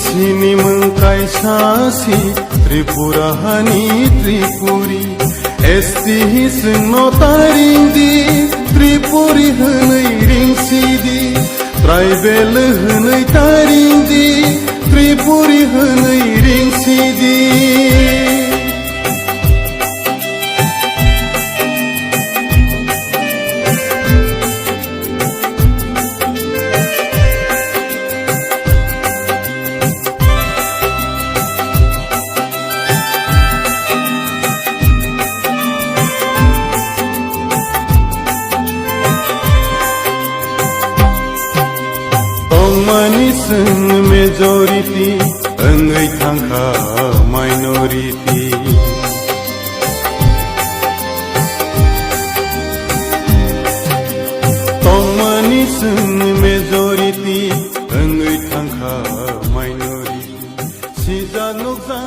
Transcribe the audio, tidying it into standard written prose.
sini mengkaisasi Tripurahani Tripuri Esti seno taring di Tripuri henai ring sidi Tribal henai taring di Tripuri henai ring sidi Maniseng majority engai thangka minority Tong maniseng majority engai thangka minority Sija noksa